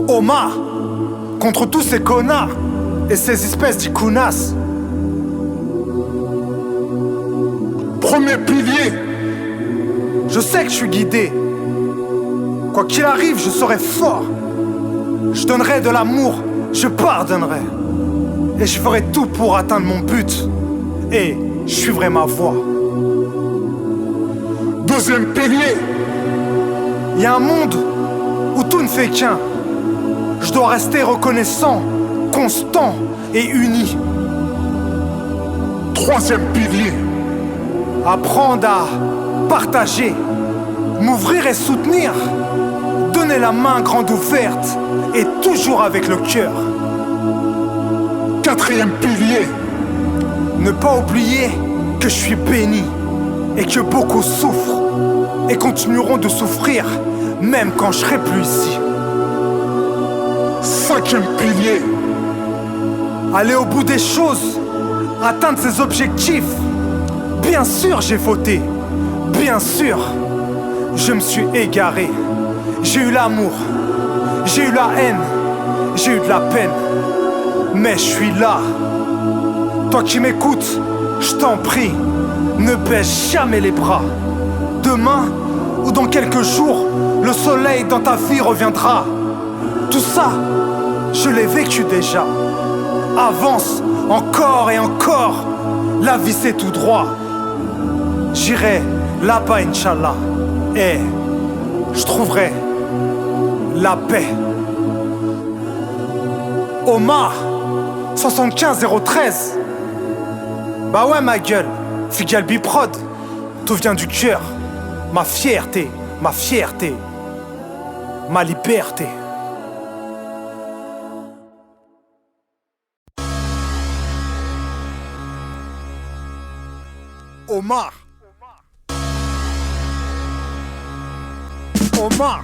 Omar, contre tous ces connards et ces espèces d'icounas. Premier pilier. Je sais que je suis guidé. Quoi qu'il arrive, je serai fort. Je donnerai de l'amour, je pardonnerai. Et je ferai tout pour atteindre mon but. Et je suivrai ma voie. Deuxième pilier. Il y a un monde où tout ne fait qu'un. Je dois rester reconnaissant, constant et uni. Troisième pilier. Apprendre à partager, m'ouvrir et soutenir. Donner la main grande ouverte et toujours avec le cœur. Quatrième pilier. Ne pas oublier que je suis béni et que beaucoup souffrent et continueront de souffrir même quand je serai plus ici. Cinquième pilier. Aller au bout des choses, atteindre ses objectifs. Bien sûr j'ai fauté, bien sûr je me suis égaré. J'ai eu l'amour, j'ai eu la haine, j'ai eu de la peine. Mais je suis là. Toi qui m'écoutes, je t'en prie, ne baisse jamais les bras. Demain ou dans quelques jours, le soleil dans ta vie reviendra. Tout ça, je l'ai vécu déjà. Avance encore et encore, la vie c'est tout droit. J'irai là-bas Inch'Allah et je trouverai la paix. Omar 75013. Bah ouais ma gueule, Figal Biprod. Tout vient du cœur. Ma fierté, ma fierté, ma liberté. Omar. Omar.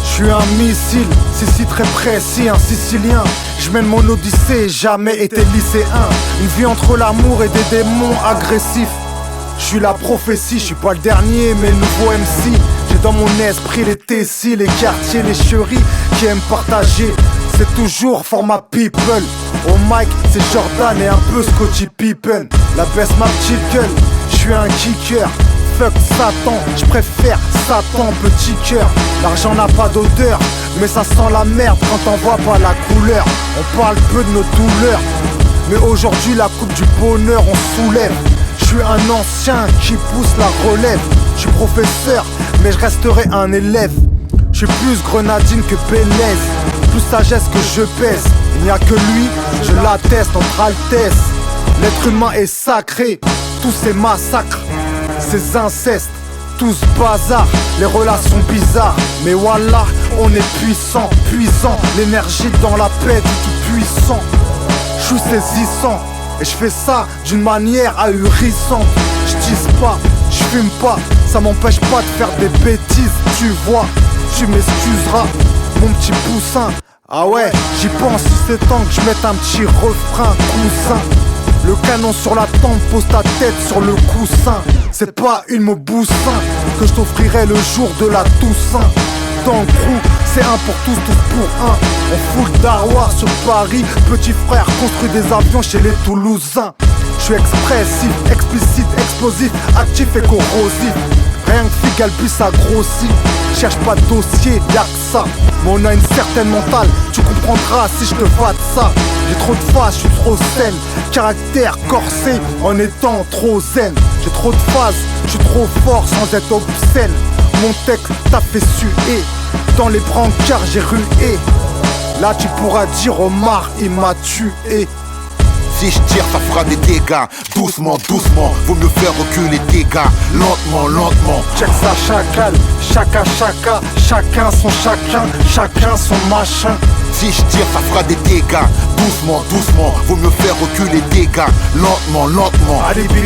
Je suis un missile, si très précis, un Sicilien. Je mène mon odyssée, jamais été lycéen. Une vie entre l'amour et des démons agressifs. Je suis la prophétie, je suis pas le dernier mais le nouveau MC. J'ai dans mon esprit les Tessis, les quartiers, les chéris qui aiment partager. C'est toujours format people. Au mic c'est Jordan et un peu Scottie Pippen. La baisse ma petite gueule, je suis un kicker. Fuck Satan, je préfère Satan petit cœur. L'argent n'a pas d'odeur, mais ça sent la merde quand on voit pas la couleur. On parle peu de nos douleurs, mais aujourd'hui la coupe du bonheur on soulève. Je suis un ancien qui pousse la relève. Je suis professeur, mais je resterai un élève. Je suis plus grenadine que Pélez, plus sagesse que je pèse. Il n'y a que lui, je l'atteste entre altesse. L'être humain est sacré, tous ces massacres, ces incestes, tout ce bazar, les relations bizarres. Mais voilà, on est puissant, puissant. L'énergie dans la paix du tout puissant. Je suis saisissant et je fais ça d'une manière ahurissante. Je tisse pas, je fume pas, ça m'empêche pas de faire des bêtises. Tu vois, tu m'excuseras, mon petit poussin. Ah ouais, j'y pense, c'est temps que je mette un petit refrain, cousin. Le canon sur la tempe, pose ta tête sur le coussin. C'est pas une Mauboussin que je t'offrirai le jour de la Toussaint. Dans le crew, c'est un pour tous, tous pour un. On fout le daroir sur Paris. Petit frère construit des avions chez les Toulousains. Je suis expressif, explicite, explosif, actif et corrosif. Rien que Figal puis ça grossit. Cherche pas de dossier, y'a que ça. Mais on a une certaine mentale, tu comprendras si je te fais de ça. J'ai trop de face, je suis trop zen. Caractère corsé en étant trop zen. J'ai trop de phases, je suis trop fort sans être obscène. Mon texte t'a fait suer, dans les brancards j'ai rué. Là tu pourras dire Omar il m'a tué. Si je tire ça fera des dégâts. Doucement, doucement, vaut mieux faire reculer tes gars. Lentement, lentement. Check ça chacal, chacun, chacun son chacun, chacun son machin. Si je tire ça fera des dégâts. Doucement, doucement, vaut mieux faire reculer tes gars. Lentement, lentement. Alibi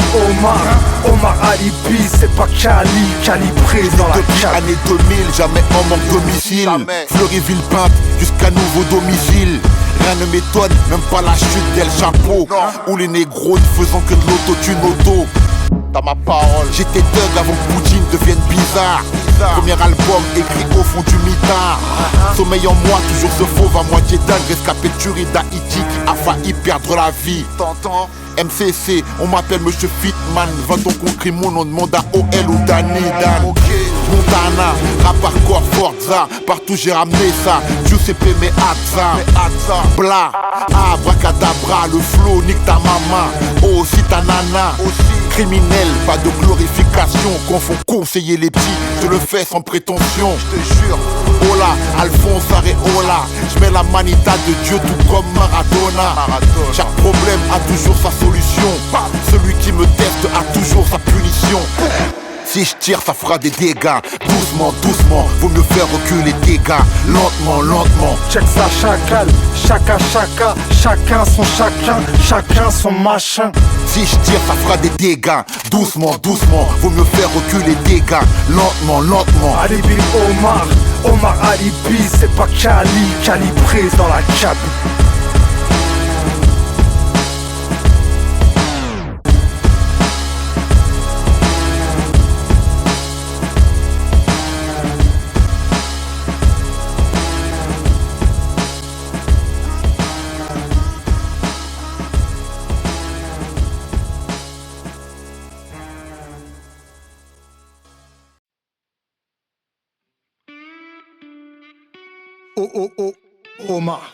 Omar Alibi, c'est pas Cali, calibré dans la Depuis cale. année 2000, jamais en manque domicile. Fleury Villepinte jusqu'à nouveau domicile. Rien ne m'étonne, même pas la chute d'El Chapeau. Ou les négros ne faisant que de l'autotune auto. Dans ma parole, j'étais thug avant que Poutine devienne bizarre. Premier album écrit au fond du mitard. Sommeil en moi, toujours ce fauve à moitié dingue. Rescapé de tuerie d'Haïti qui a failli perdre la vie. T'entends? MCC, on m'appelle Monsieur Fitman. Va donc on crie mon nom, demande à OL ou Danny Dan. Montana, rap hardcore Forza. Partout j'ai ramené ça, Giuseppe Meazza. Bla, abracadabra, le flow nique ta maman. Oh, aussi ta nana. Criminel, pas de glorification. Confond conseiller les petits, je le fais sans prétention. Je te jure. Hola, Alphonse Areola. J'mets la manita de Dieu tout comme Maradona. Chaque problème a toujours sa solution. Celui qui me teste a toujours sa punition. Si je tire, ça fera des dégâts. Doucement, doucement, vaut mieux faire reculer les dégâts. Lentement, lentement. Check ça, chacal, chacun son chacun son machin. Si je tire, ça fera des dégâts. Doucement, doucement, vaut mieux faire reculer les dégâts. Lentement, lentement. Alibi Omar Alibi, c'est pas calibré dans la cabine. Omar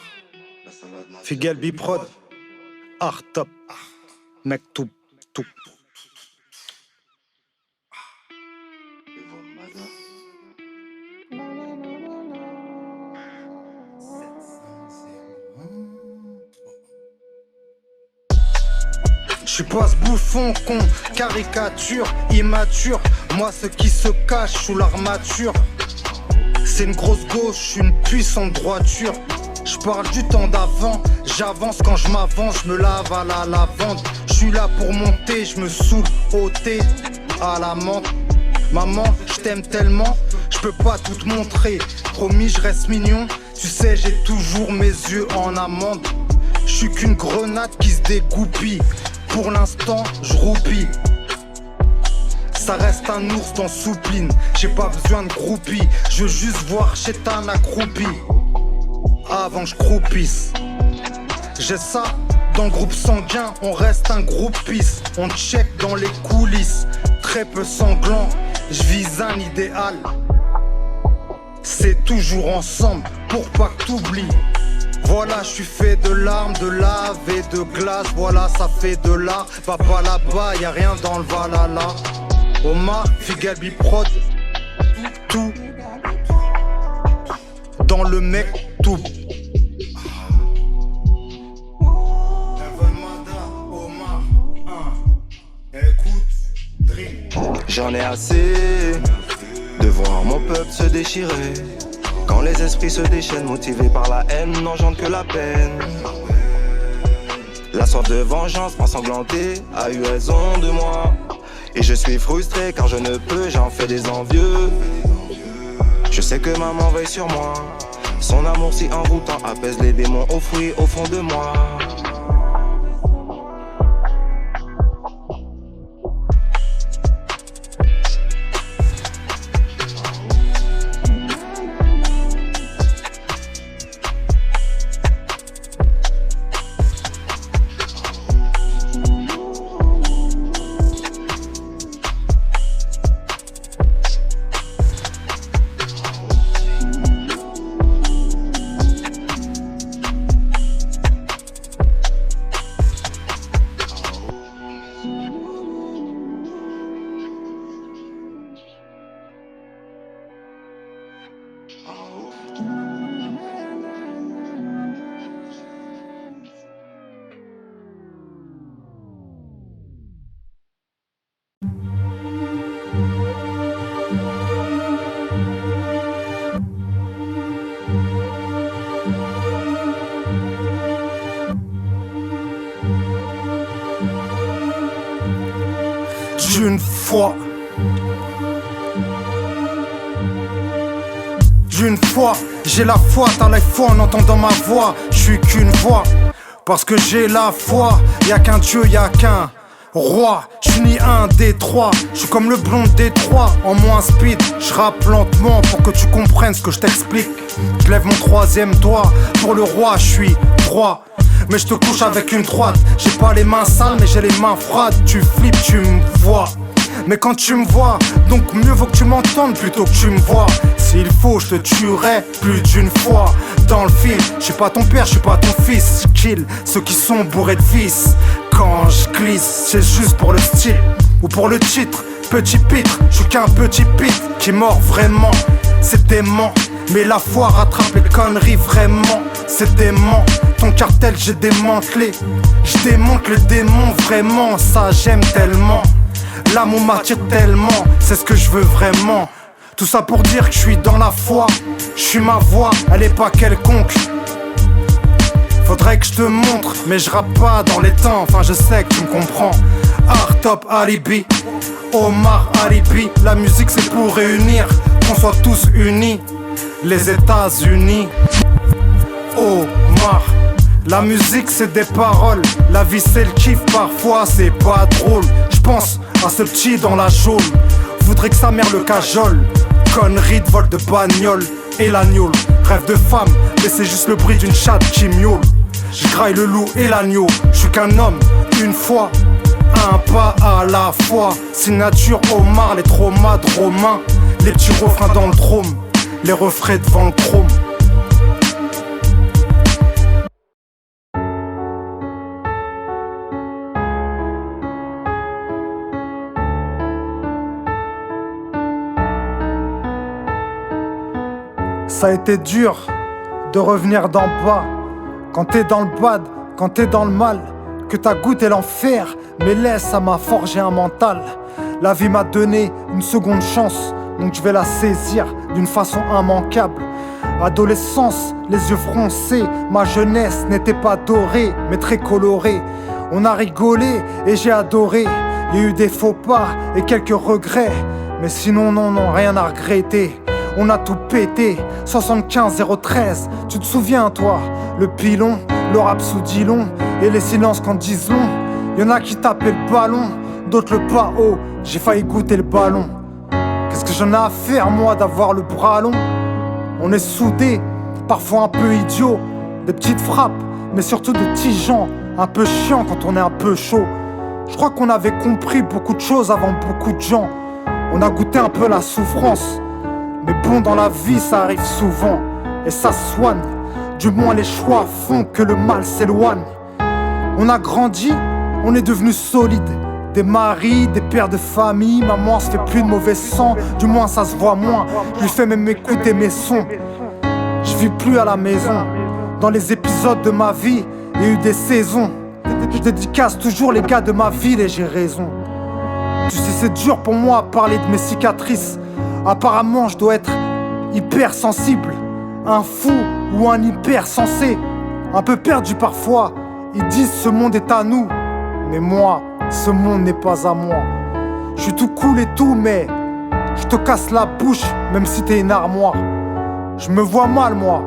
Figuel Biprod Art Top Mektoub Tout. Je suis pas ce bouffon con, caricature, immature. Moi ce qui se cache sous l'armature, c'est une grosse gauche, une puissante droiture. Je parle du temps d'avant, j'avance quand je m'avance, je me lave à la lavande. Je suis là pour monter, je me saoule au thé, à la menthe. Maman, je t'aime tellement, je peux pas tout te montrer. Promis, je reste mignon, tu sais, j'ai toujours mes yeux en amande. Je suis qu'une grenade qui se dégoupille, pour l'instant, je roupille. Ça reste un ours dans soupline, j'ai pas besoin de groupie. Je veux juste voir Chétan accroupi avant que je croupisse. J'ai ça dans le groupe sanguin, on reste un groupiste. On check dans les coulisses, très peu sanglant. Je vise un idéal, c'est toujours ensemble pour pas que t'oublies. Voilà, je suis fait de larmes, de lave et de glace. Voilà, ça fait de l'art. Va pas là-bas, y'a rien dans le Valhalla. Omar, Figuel Biprod, tout dans le mec tout. J'en ai assez de voir mon peuple se déchirer. Quand les esprits se déchaînent, motivés par la haine, n'engendrent que la peine. La soif de vengeance ensanglantée a eu raison de moi. Et je suis frustré car je ne peux, j'en fais des envieux. Je sais que maman veille sur moi. Son amour si envoûtant apaise les démons enfouis au fond de moi. J'ai la foi, t'as la foi en entendant ma voix. Je suis qu'une voix, parce que j'ai la foi. Y'a qu'un Dieu, y'a qu'un roi. Je suis ni un des trois. Je suis comme le blond des trois, en moins speed. Je rappe lentement pour que tu comprennes ce que je t'explique. Je lève mon troisième doigt. Pour le roi, je suis droit. Mais je te couche avec une droite. J'ai pas les mains sales, mais j'ai les mains froides. Tu flippes, tu me vois. Mais quand tu me vois, donc mieux vaut que tu m'entendes plutôt que tu me vois. S'il faut, je te tuerai plus d'une fois. Dans le film, je suis pas ton père, je suis pas ton fils. Je kill ceux qui sont bourrés de vices. Quand je glisse, c'est juste pour le style ou pour le titre. Petit pitre, je suis qu'un petit pit qui mord vraiment. C'est dément, mais la foi rattrape les conneries vraiment. C'est dément, ton cartel j'ai démantelé. Je démonte le démon vraiment, ça j'aime tellement. L'amour m'attire tellement, c'est ce que je veux vraiment. Tout ça pour dire que je suis dans la foi. Je suis ma voix, elle est pas quelconque. Faudrait que je te montre, mais je rappe pas dans les temps. Enfin je sais que tu me comprends. Art top alibi, Omar alibi. La musique c'est pour réunir, qu'on soit tous unis. Les États-Unis, Omar. La musique c'est des paroles, la vie c'est le kiff, parfois c'est pas drôle. J'pense à ce petit dans la geôle, voudrait que sa mère le cajole. Connerie de vol de bagnole et l'agneau. Rêve de femme, mais c'est juste le bruit d'une chatte qui miaule. J'graille le loup et l'agneau, j'suis qu'un homme, une fois, un pas à la fois. Signature Omar, les traumas de Romain. Les petits refrains dans le drôme, les refrains devant le chrome. Ça a été dur de revenir d'en bas. Quand t'es dans le bad, quand t'es dans le mal, que t'as goûté l'enfer, mais laisse, ça m'a forgé un mental. La vie m'a donné une seconde chance, donc je vais la saisir d'une façon immanquable. Adolescence, les yeux froncés, ma jeunesse n'était pas dorée, mais très colorée. On a rigolé et j'ai adoré. Il y a eu des faux pas et quelques regrets, mais sinon non, rien à regretter. On a tout pété, 75-013, tu te souviens toi? Le pilon, le rap sous Dillon et les silences qu'en disent long. Y'en a qui tapaient le ballon, d'autres le pas haut, j'ai failli goûter le ballon. Qu'est-ce que j'en ai à faire moi d'avoir le bras long? On est soudés, parfois un peu idiots, des petites frappes, mais surtout des petits gens, un peu chiants quand on est un peu chaud. Je crois qu'on avait compris beaucoup de choses avant beaucoup de gens. On a goûté un peu la souffrance. Mais bon, dans la vie, ça arrive souvent et ça soigne. Du moins, les choix font que le mal s'éloigne. On a grandi, on est devenus solides. Des maris, des pères de famille. Maman se fait plus de mauvais sang, du moins ça se voit moins. Je lui fais même écouter mes sons. Je vis plus à la maison. Dans les épisodes de ma vie, il y a eu des saisons. Je dédicace toujours les gars de ma ville et j'ai raison. Tu sais, c'est dur pour moi à parler de mes cicatrices. Apparemment je dois être hyper sensible, un fou ou un hyper sensé. Un peu perdu parfois, ils disent ce monde est à nous. Mais moi, ce monde n'est pas à moi. Je suis tout cool et tout, mais je te casse la bouche, même si t'es une armoire. Je me vois mal moi,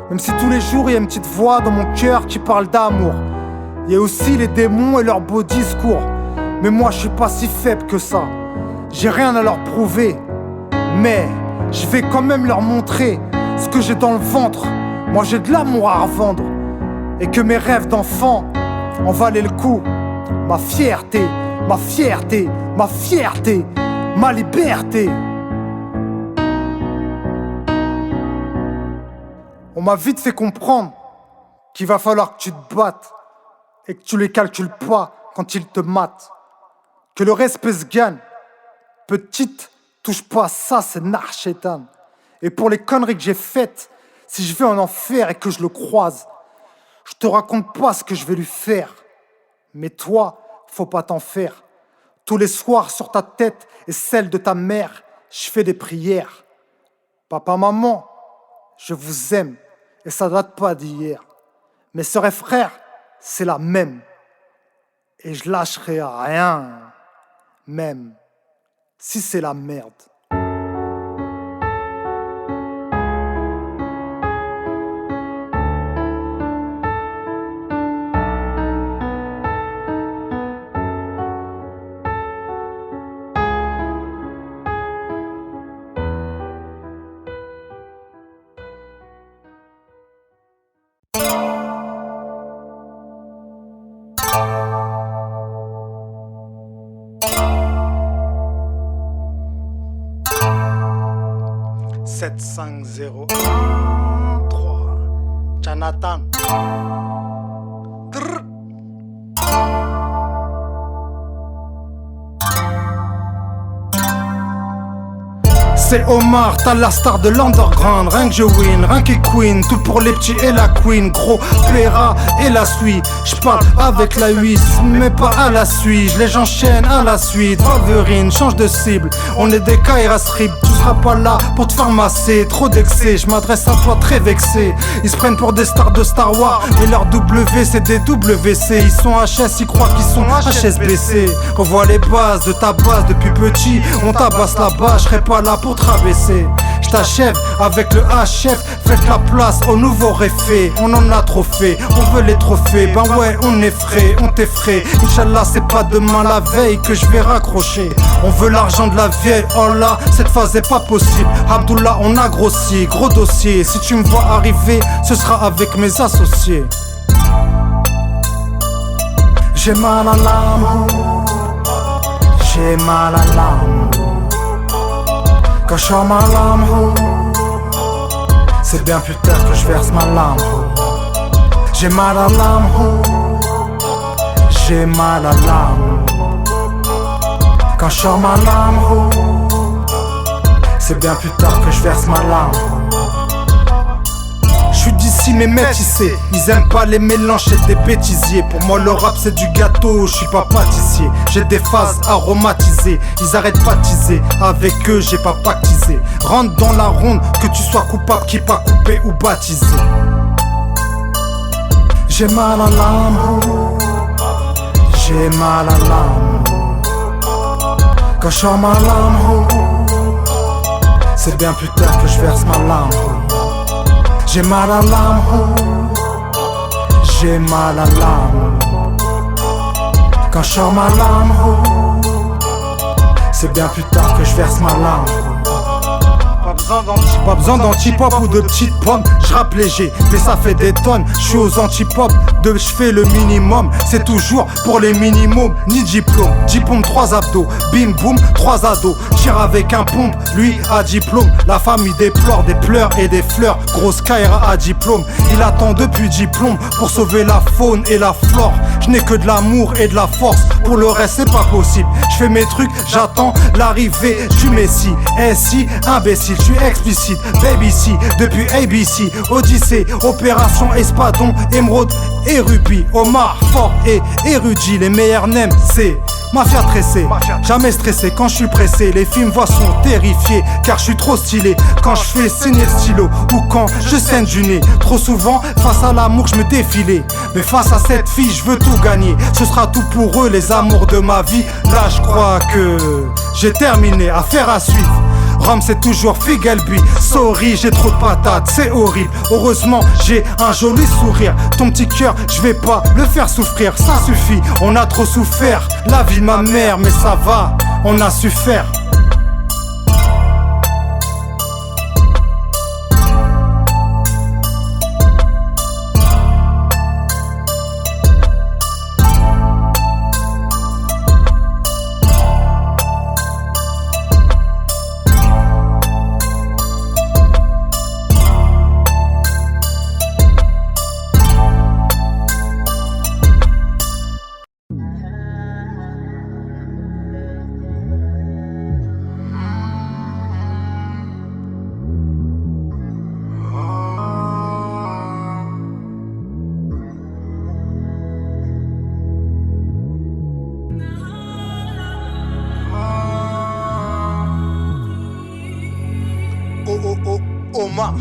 même si tous les jours il y a une petite voix dans mon cœur qui parle d'amour. Il y a aussi les démons et leurs beaux discours. Mais moi je suis pas si faible que ça. J'ai rien à leur prouver, mais je vais quand même leur montrer ce que j'ai dans le ventre. Moi j'ai de l'amour à revendre, et que mes rêves d'enfant en valaient le coup. Ma fierté, ma fierté, ma fierté, ma liberté. On m'a vite fait comprendre qu'il va falloir que tu te battes et que tu les calcules pas quand ils te matent. Que le respect se gagne. Petite, touche pas à ça, c'est narchétan. Et pour les conneries que j'ai faites, si je vais en enfer et que je le croise, je te raconte pas ce que je vais lui faire. Mais toi, faut pas t'en faire. Tous les soirs sur ta tête et celle de ta mère, je fais des prières. Papa, maman, je vous aime et ça date pas d'hier. Mes sœurs et frères, c'est la même. Et je lâcherai rien, même si c'est la merde. 75013 Jonathan. Drrr. C'est Omar, t'as la star de l'underground. Rien que je win, rien que queen. Tout pour les petits et la queen. Gros, plaira et la suite. J'parle avec la huisse, mais pas à la suite. Les j'enchaîne à la suite. Wolverine, change de cible. On est des Kaira Strip. Tu seras pas là pour te faire masser. Trop d'excès, je m'adresse à toi très vexé. Ils se prennent pour des stars de Star Wars, mais leur W c'est des WC. Ils sont HS, ils croient qu'ils sont HSBC. Revois les bases de ta base depuis petit. On tabasse là-bas, je serai pas là pour te rabaisser. Je t'achève avec le HF. Faites la place au nouveau réfé. On en a trop fait, on veut les trophées. Ben ouais, on est frais, on t'effraie. Inch'Allah, c'est pas demain la veille que je vais raccrocher. On veut l'argent de la vieille, oh là, cette phase est pas possible. Abdullah, on a grossi, gros dossier. Si tu me vois arriver, ce sera avec mes associés. J'ai mal à l'âme, j'ai mal à l'âme. Quand je sors ma lame, c'est bien plus tard que je verse ma larme. J'ai mal à l'âme, j'ai mal à l'âme. Quand je sors ma lame, c'est bien plus tard que je verse ma larme. Je suis d'ici mais métissé. Ils aiment pas les mélanges, c'est des bêtisiers. Pour moi le rap c'est du gâteau, je suis pas pâtissier. J'ai des phases aromatisées. Ils arrêtent pas de teaser. Avec eux j'ai pas pactisé. Rentre dans la ronde, que tu sois coupable, qui pas coupé ou baptisé. J'ai mal à l'âme, j'ai mal à l'âme. Quand je sors ma lame, c'est bien plus tard que je verse ma larme. J'ai mal à l'âme, j'ai mal à l'âme. Quand je sors ma lame, c'est bien plus tard que je verse ma larme. Pas besoin d'antipop ou de petites pommes. Je rappe léger, mais ça fait des tonnes. Je suis aux antipop, je fais le minimum. C'est toujours pour les minimums, ni diplôme. 10 pompes, 3 abdos, bim boum, 3 ados. Tire avec un pompe, lui a diplôme. La famille déplore des pleurs et des fleurs. Grosse Kaira à diplôme. Il attend depuis diplôme pour sauver la faune et la flore. Je n'ai que de l'amour et de la force. Pour le reste c'est pas possible. Je fais mes trucs, j'attends l'arrivée du Messi. Ainsi, imbécile, je suis explicite. Baby C, depuis ABC, Odyssée, Opération Espadon, Émeraude et Rubis. Omar, fort et érudit. Les meilleurs nems, c'est mafia tressée. Jamais stressé quand je suis pressé. Les films voix sont terrifiés car je suis trop stylé. Quand je fais saigner le stylo ou quand je saigne du nez. Trop souvent face à l'amour je me défilais. Mais face à cette fille je veux tout gagner. Ce sera tout pour eux les amours de ma vie. Là je crois que j'ai terminé, affaire à suivre. Rome c'est toujours Figelby. Sorry j'ai trop de patates, c'est horrible. Heureusement j'ai un joli sourire. Ton petit cœur je vais pas le faire souffrir. Ça suffit, on a trop souffert. La vie de ma mère mais ça va, on a su faire. Omar.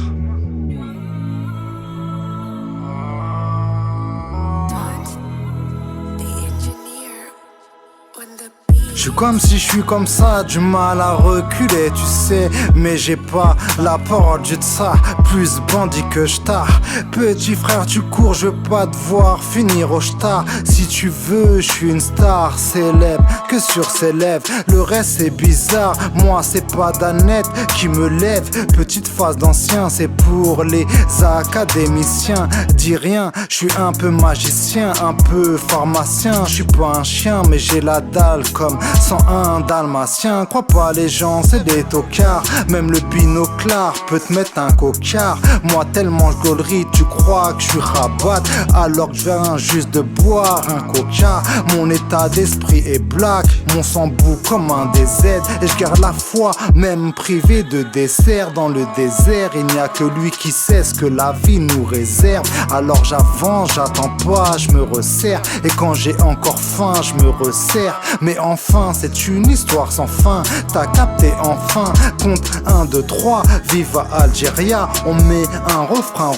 Je suis comme si je suis comme ça, du mal à reculer, tu sais. Mais j'ai pas la parole, j'ai de ça, plus bandit que j't'as. Petit frère, tu cours, je veux pas te voir finir au j't'as. Si tu veux, je suis une star célèbre, que sur ses lèvres. Le reste c'est bizarre, moi c'est pas Danette qui me lève. Petite phase d'ancien, c'est pour les académiciens. Dis rien, je suis un peu magicien, un peu pharmacien. Je suis pas un chien, mais j'ai la dalle comme 101 dalmatien, crois pas les gens, c'est des tocards. Même le binoclard peut te mettre un cocard. Moi tellement je gaulerie, tu crois que je suis rabat, alors que je viens juste de boire un coca. Mon état d'esprit est black, mon sang bout comme un désert. Et je garde la foi, même privé de dessert. Dans le désert, il n'y a que lui qui sait ce que la vie nous réserve. Alors j'avance, j'attends pas, je me resserre. Et quand j'ai encore faim, je me resserre. Mais enfin, c'est une histoire sans fin. T'as capté enfin, compte 1, 2, 3. Viva Algéria, on met un refrain,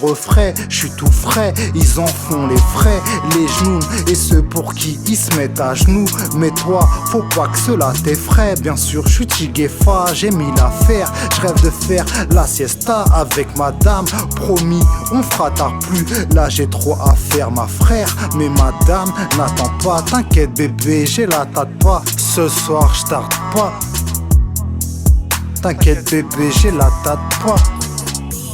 je suis tout frais. Ils en font les frais, les genoux. Et ceux pour qui ils se mettent à genoux. Mais toi, faut pas que cela t'effraie. Bien sûr, je suis Tiguefa, j'ai mis l'affaire. Je rêve de faire la siesta avec madame. Promis, on fera tard plus. Là, j'ai trop à faire, ma frère. Mais madame, n'attends pas, t'inquiète bébé, j'ai la tâte pas. Ce soir, je tarde pas. T'inquiète bébé, j'ai la tâte pas.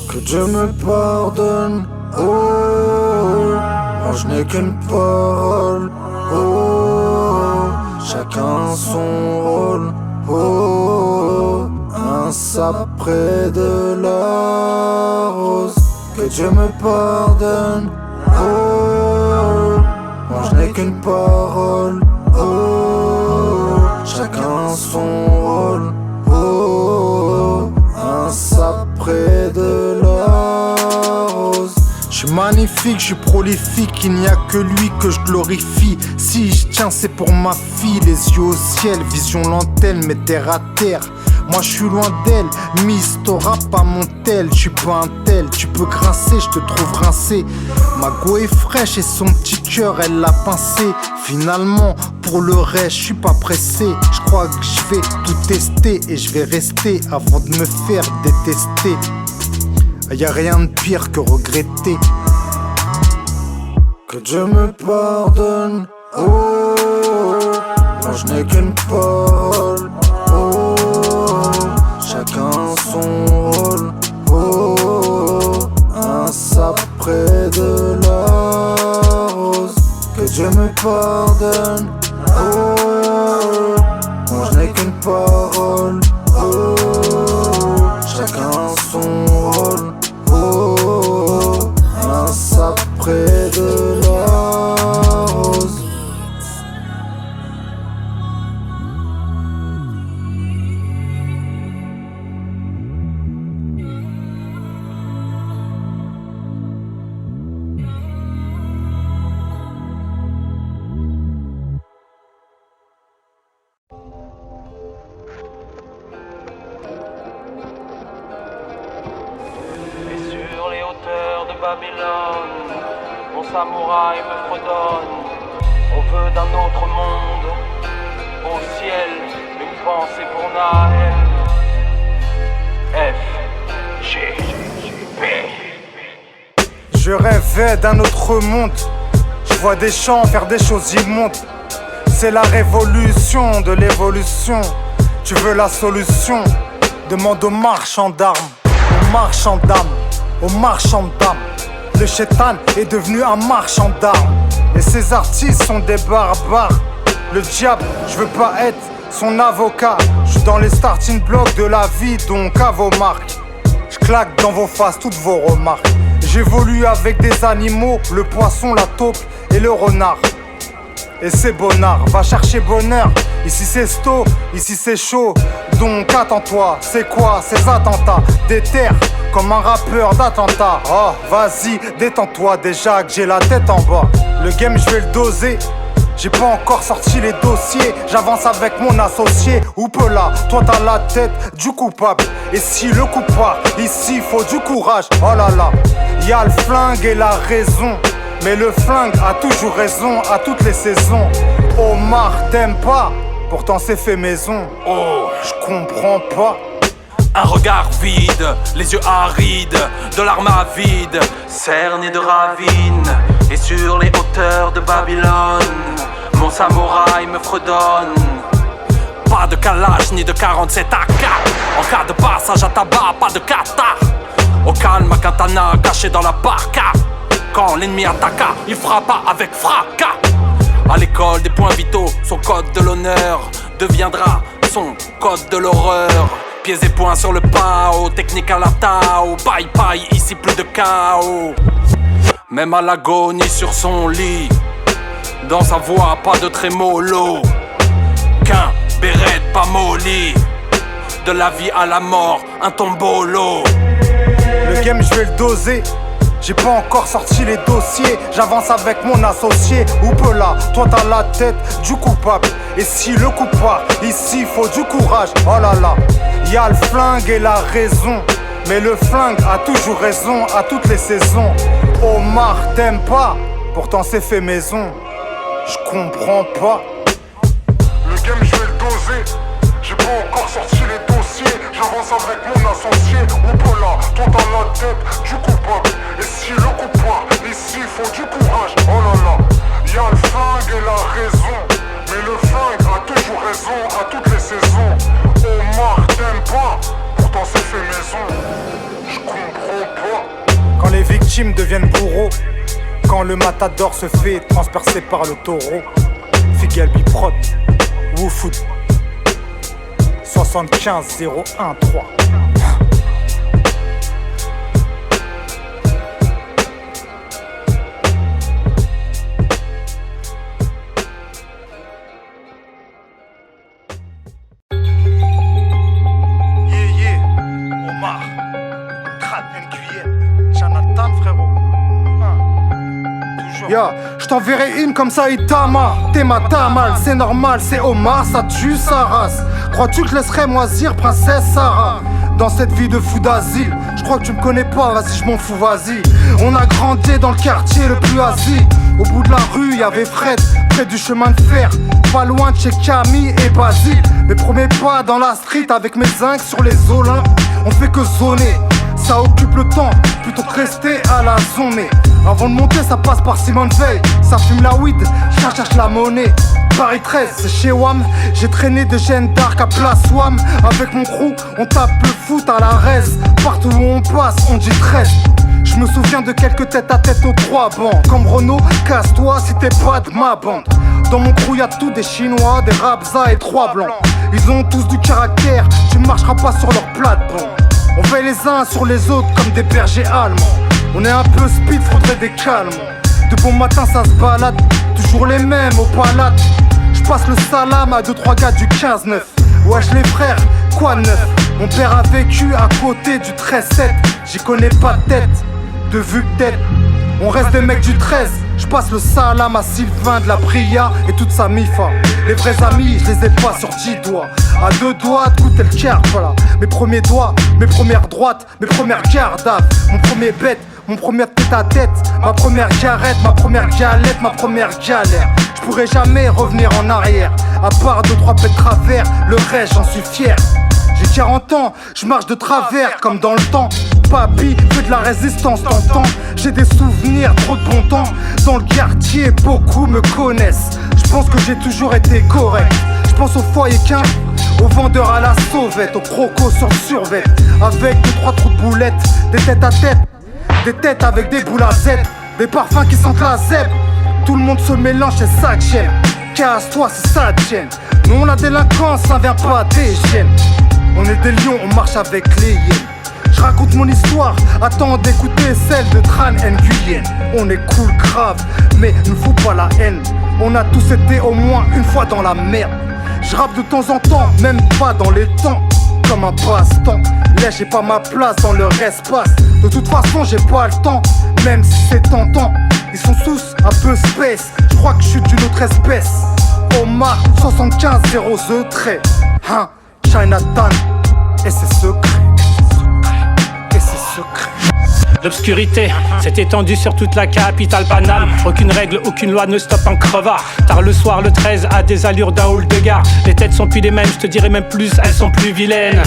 Que Dieu me pardonne, oh, moi je n'ai qu'une parole, oh, chacun son rôle, oh, un sap près de la rose. Que Dieu me pardonne, oh, moi je n'ai qu'une parole, oh, chacun son rôle, oh, un sap près de la rose. Je suis magnifique, je suis prolifique, il n'y a que lui que je glorifie. Si je tiens c'est pour ma fille, les yeux au ciel, vision lentelle mais terre à terre. Moi je suis loin d'elle, Miss t'auras pas mon tel. Je suis pas un tel, tu peux grincer, je te trouve rincé. Ma go est fraîche et son petit cœur elle l'a pincé. Finalement pour le reste je suis pas pressé. Je crois que je vais tout tester et je vais rester avant de me faire détester. Y'a rien de pire que regretter. Que Dieu me pardonne, oh, moi je n'ai qu'une parole, oh, chacun son rôle, oh, un sap près de la rose. Que Dieu me pardonne, oh, moi je n'ai qu'une parole, oh, chacun son rôle, oh, un sap près de la rose. Babylone, mon samouraï me fredonne. On veut d'un autre monde, au ciel, une pensée pour Naël. F, G, P. Je rêvais d'un autre monde. Je vois des champs faire des choses immondes. C'est la révolution de l'évolution. Tu veux la solution? Demande aux marchands d'armes, aux marchands d'âmes, aux marchands d'âmes. Le chétan est devenu un marchand d'armes. Et ces artistes sont des barbares. Le diable, je veux pas être son avocat. Je suis dans les starting blocks de la vie, donc à vos marques. Je claque dans vos faces toutes vos remarques. J'évolue avec des animaux, le poisson, la taupe et le renard. Et c'est bonnard, va chercher bonheur. Ici c'est sto, ici c'est chaud. Donc attends-toi, c'est quoi ces attentats? Des terres comme un rappeur d'attentat. Oh vas-y, détends-toi déjà que j'ai la tête en bas. Le game je vais le doser. J'ai pas encore sorti les dossiers. J'avance avec mon associé Oupela, toi t'as la tête du coupable. Et si le coup part, ici faut du courage. Oh là là, y'a le flingue et la raison. Mais le flingue a toujours raison à toutes les saisons. Omar t'aime pas, pourtant c'est fait maison. Oh, je comprends pas. Un regard vide, les yeux arides, de larmes avides, cerné de ravines. Et sur les hauteurs de Babylone, mon samouraï me fredonne. Pas de calage ni de 47 AK. En cas de passage à tabac, pas de kata. Au calme, un katana caché dans la parka. Quand l'ennemi attaqua, il frappa avec fracas. À l'école des points vitaux, son code de l'honneur. deviendra son code de l'horreur. Pieds et poings sur le pao, technique à la Tao. Bye bye, ici plus de chaos. Même à l'agonie sur son lit, dans sa voix pas de trémolo. Qu'un béret pas molli. De la vie à la mort, un tombolo. Le game je vais le doser. J'ai pas encore sorti les dossiers. J'avance avec mon associé Oupeula, toi t'as la tête du coupable. Et si le coup part, ici faut du courage. Oh là là, y'a le flingue et la raison. Mais le flingue a toujours raison à toutes les saisons. Omar t'aime pas, pourtant c'est fait maison. Je comprends pas. Le game je vais le doser. J'ai pas encore sorti les dossiers. J'avance avec mon associé Oupeula, toi t'as la tête du coupable. Et si le coup part, ici faut du courage. Oh là là, y'a le flingue et la raison. Mais le flingue a toujours raison à toutes les saisons. Omar t'aime pas, pourtant c'est fait maison. Je comprends pas. Quand les victimes deviennent bourreaux, quand le matador se fait transpercer par le taureau. Figuel Biprod, Woofood 75 013. Omar, Trad Nguyen, Jonathan frérot. Ya, je t'enverrai une comme ça Itama. T'es ma tamal, c'est normal, c'est Omar, ça tue sa race. Crois-tu que je laisserai moisir princesse Sarah dans cette vie de fou d'asile? Je crois que tu me connais pas, vas-y je m'en fous, vas-y. On a grandi dans le quartier le plus asile. Au bout de la rue y'avait Fred, près du chemin de fer, pas loin de chez Camille et Basile. Mes premiers pas dans la street avec mes zincs sur les Olympes. On fait que zoner, ça occupe le temps, plutôt que rester à la zone. Avant de monter ça passe par Simone Veil, ça fume la weed, cherche la monnaie. Paris 13, c'est chez WAM, j'ai traîné de Jeanne d'Arc à Place WAM. Avec mon crew, on tape le foot à la raise. Partout où on passe, on dit 13. Je me souviens de quelques têtes à tête aux 3 bancs. Comme Renault, casse-toi si t'es pas de ma bande. Dans mon crew y'a tout des Chinois, des Rabza et 3 blancs. Ils ont tous du caractère, tu marcheras pas sur leur plate-bande. On veille les uns sur les autres comme des bergers allemands. On est un peu speed, faudrait des calmes. De bon matin ça se balade, toujours les mêmes au palates. Je passe le salam à 2-3 gars du 15-9. Wesh les frères, quoi de neuf? Mon père a vécu à côté du 13-7. J'y connais pas de tête, de vue peut-être. On reste des mecs du 13. Je passe le salam à Sylvain de la Bria et toute sa mifa. Les vrais amis, je les ai pas sur 10 doigts. À 2 doigts de goûter le quart, voilà. Mes premiers doigts, mes premières droites, mes premières gardaves. Mon premier bête, mon premier tête à tête. Ma première garette, ma première galette, ma première galère. Je pourrais jamais revenir en arrière. À part 2-3 pets de travers, le reste j'en suis fier. J'ai 40 ans, je marche de travers comme dans le temps. Papy, fais de la résistance, t'entends? J'ai des souvenirs, trop de bon temps. Dans le quartier, beaucoup me connaissent. Je pense que j'ai toujours été correct. Je pense au foyer qu'un, aux vendeurs à la sauvette, aux crocos sur le survêt. Avec 2-3 trous de boulettes, des têtes à tête, des têtes avec des boules à Z, des parfums qui sentent la zèbre. Tout le monde se mélange, c'est ça que j'aime. Casse-toi, c'est ça que j'aime. Nous la délinquance, ça vient pas des gènes. On est des lions, on marche avec les hyènes. Je raconte mon histoire, attends d'écouter celle de Tran Nguyen. On est cool grave, mais ne faut pas la haine. On a tous été au moins une fois dans la merde. Je rappe de temps en temps, même pas dans les temps. Comme un passe-temps, là j'ai pas ma place dans leur espace. De toute façon j'ai pas le temps, même si c'est tentant. Ils sont tous un peu space, je crois que je suis d'une autre espèce. Omar 75 0 trait, hein, Chinatown, et c'est secret. L'obscurité s'est étendue sur toute la capitale Paname. Aucune règle, aucune loi ne stoppe un crevard. Tard le soir, le 13 a des allures d'un hall de gare. Les têtes sont plus les mêmes, je te dirais même plus, elles sont plus vilaines.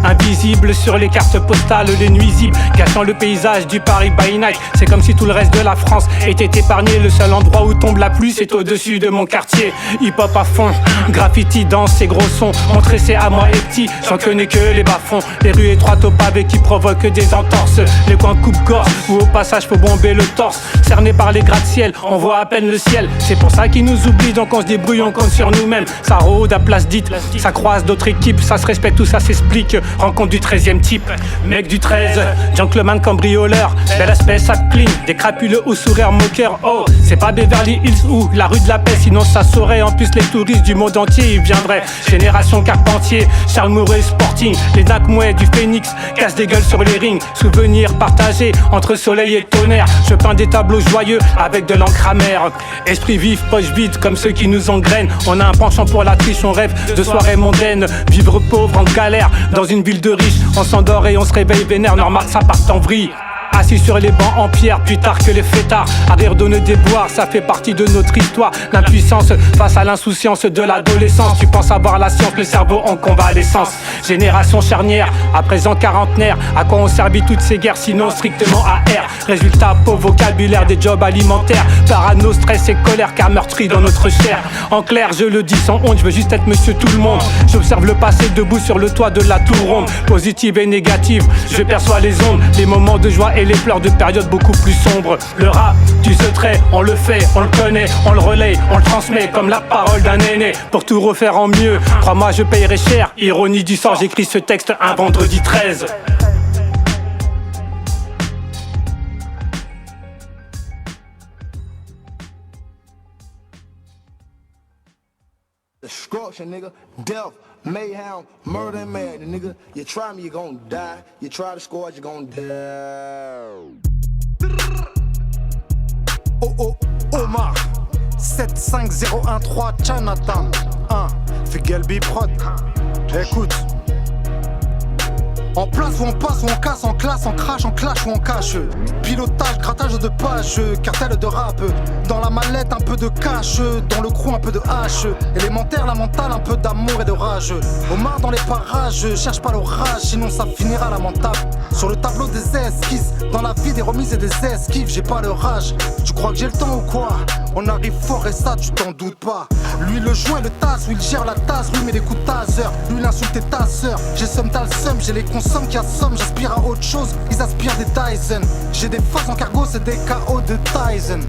Invisibles sur les cartes postales, les nuisibles cachant le paysage du Paris by night. C'est comme si tout le reste de la France était épargné. Le seul endroit où tombe la pluie, c'est au-dessus de mon quartier. Hip-hop à fond, graffiti, danse et gros sons. Mon tressé à moi est petit, j'en connais que les bas-fonds. Les rues étroites au pavé qui provoquent des entorses. Les coins coupent de gorge ou au passage faut bomber le torse. Cerné par les gratte-ciel, on voit à peine le ciel. C'est pour ça qu'ils nous oublient, donc on se débrouille, on compte sur nous-mêmes. Ça rôde à place dite, ça croise d'autres équipes, ça se respecte ou ça s'explique. Rencontre du 13e type, mec du 13, gentleman cambrioleur, bel aspect ça clean, des crapuleux au sourire moqueur. Oh, c'est pas Beverly Hills ou la rue de la paix, sinon ça saurait. En plus les touristes du monde entier y viendraient. Génération Carpentier, Charles Mouret Sporting, les Nakmouais du Phoenix cassent des gueules sur les rings. Souvenirs partagés entre soleil et tonnerre. Je peins des tableaux joyeux avec de l'encre amère. Esprit vif, poche vide comme ceux qui nous engrainent. On a un penchant pour la triche, on rêve de soirées mondaines. Vivre pauvre en galère dans une ville de riches. On s'endort et on se réveille vénère, normal ça part en vrille. Assis sur les bancs en pierre, plus tard que les fêtards. À rire de nos déboires, ça fait partie de notre histoire. L'impuissance face à l'insouciance de l'adolescence. Tu penses avoir la science, le cerveau en convalescence. Génération charnière, à présent quarantenaire. À quoi ont servi toutes ces guerres, sinon strictement AR. Résultat, pauvre vocabulaire, des jobs alimentaires. Parano, stress et colère, car meurtri dans notre chair. En clair, je le dis sans honte, je veux juste être monsieur tout le monde. J'observe le passé debout sur le toit de la tour ronde. Positive et négative, je perçois les ondes, les moments de joie et les pleurs de périodes beaucoup plus sombres. Le rap, tu se trait, on le fait, on le connaît, on le relaye, on le transmet comme la parole d'un aîné. Pour tout refaire en mieux, crois-moi je payerai cher. Ironie du sort, j'écris ce texte un vendredi 13. Destruction, nigga. Death, mayhem, murder and madness, nigga. You try me, you're gonna die. You try to score, you're gonna die. Oh oh, Omar 75013 Chinatown 1 Figel Biprod. Écoute. En place ou on passe ou on casse, en classe, en crash, en clash ou en cache. Pilotage, grattage de page, cartel de rap. Dans la mallette un peu de cash, dans le crew un peu de hache. Élémentaire, la mentale, un peu d'amour et de rage. Omar dans les parages, cherche pas l'orage, sinon ça finira lamentable. Sur le tableau des esquisses, dans la vie des remises et des esquives, j'ai pas le rage. Tu crois que j'ai le temps ou quoi? On arrive fort et ça tu t'en doutes pas. Lui le joint le tasse, lui il gère la tasse, lui met des coups de taser. Lui l'insulte ta sœur, j'ai somme t'as le seum, j'ai les consommes qui assomment, j'aspire à autre chose, ils aspirent des Dyson. J'ai des faces en cargo, c'est des KO de Tyson.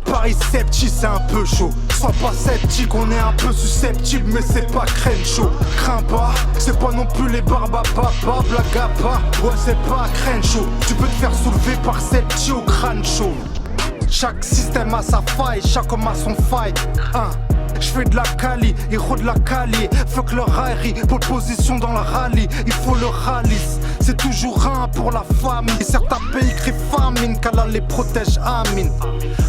Paris sceptique, c'est un peu chaud. Sois pas sceptique, on est un peu susceptible, mais c'est pas crème chaud. Crains pas, c'est pas non plus les barbapapa, blague à pas. Ouais, c'est pas crème chaud. Tu peux te faire soulever par septi au crâne chaud. Chaque système a sa faille, chaque homme a son fight. Je fais de la Cali, héros de la Cali. Fuck le raillerie, pour position dans le rallye. Il faut le rallye, c'est toujours un pour la famille. Certains pays crient famine, qu'Allah les protège, amin.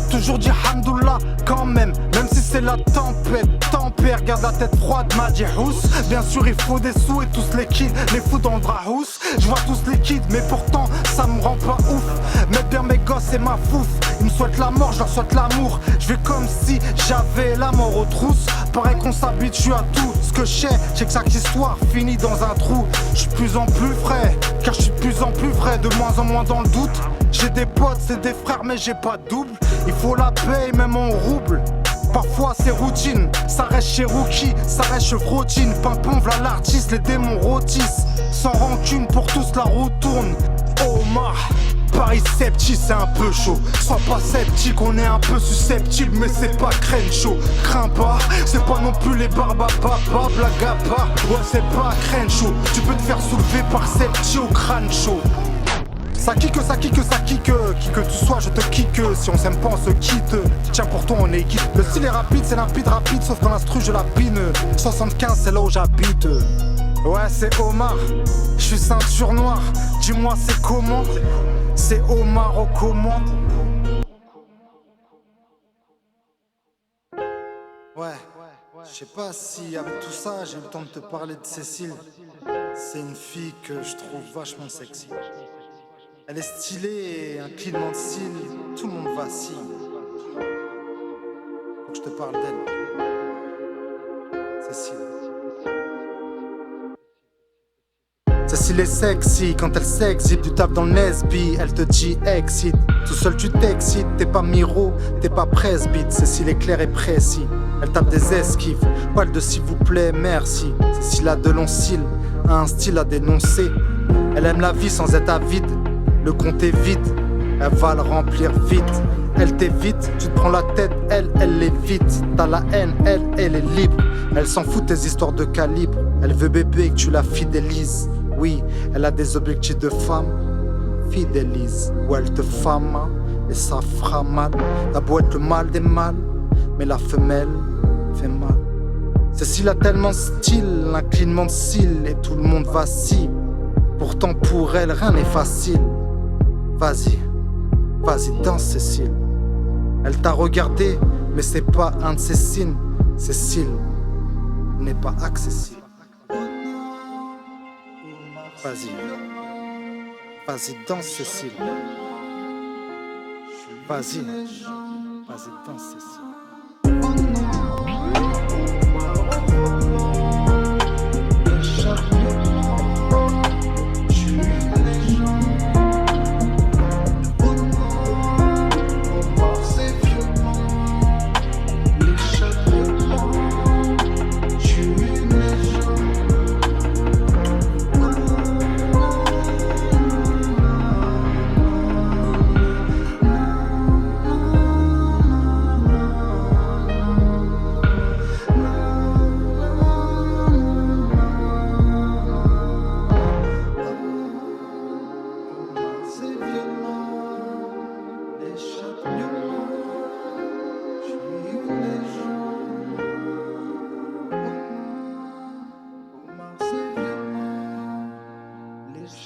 Toujours dire hamdoullah quand même si c'est la tempête. Tempère, garde la tête froide, Madjihous. Bien sûr il faut des sous et tous les kids, les fous dans le drahous. Je vois tous les kids, mais pourtant ça me rend pas ouf. Mettre bien mes gosses c'est ma fouf. Ils me souhaitent la mort, je leur souhaite l'amour. Je vais comme si j'avais la mort aux trousses. Pareil qu'on s'habitue à tout ce que je sais que chaque histoire finit dans un trou. Je suis de plus en plus frais, car je suis de plus en plus vrai, de moins en moins dans le doute. J'ai des potes, c'est des frères, mais j'ai pas de double. Il faut la paye, même en rouble. Parfois c'est routine, ça reste chez Rookie, ça reste chevrotine. Pimpon, v'là l'artiste, les démons rôtissent. Sans rancune, pour tous la roue tourne. Omar, Paris sceptique, c'est un peu chaud. Sois pas sceptique, on est un peu susceptible, mais c'est pas crème chaud. Crains pas, c'est pas non plus les barbapapa, blague à pas. Ouais, c'est pas crème chaud. Tu peux te faire soulever par septi au crâne chaud. Ça kick, qui que tu sois, je te kick. Si on s'aime pas, on se quitte. Tiens, pour toi, on est équipe. Le style est rapide, c'est limpide, rapide, sauf quand l'instru, je la pine. 75, c'est là où j'habite. Ouais, c'est Omar, je suis ceinture noire. Dis-moi, c'est comment? C'est Omar aux commandes. Ouais, je sais pas si avec tout ça, j'ai eu le temps de te parler de Cécile. C'est une fille que je trouve vachement sexy. Elle est stylée et un clinement de style, tout le monde vacille. Faut que je te parle d'elle. Cécile. Cécile est sexy quand elle s'exhibe, du taf dans le Nesby. Elle te dit excite, tout seul tu t'excites. T'es pas Miro, t'es pas presbyte. Cécile est claire et précis, elle tape des esquives. Parle de s'il vous plaît, merci. Cécile a de longs cils, a un style à dénoncer. Elle aime la vie sans être avide. Le compte est vide, Elle va le remplir vite. Elle t'évite, tu te prends la tête, elle l'évite. T'as la haine, elle est libre. Elle s'en fout tes histoires de calibre. Elle veut bébé et que tu la fidélises. Oui, elle a des objectifs de femme. Fidélise, ou elle te femme et ça fera mal. T'as beau être le mal des mâles, mais la femelle fait mal. Cécile a tellement style, un clignement de cils et tout le monde vacille. Pourtant pour elle rien n'est facile. Vas-y, vas-y danse Cécile. Elle t'a regardé, mais c'est pas un de ses signes. Cécile n'est pas accessible. Vas-y, vas-y danse Cécile. Vas-y, vas-y danse Cécile.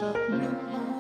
Shut me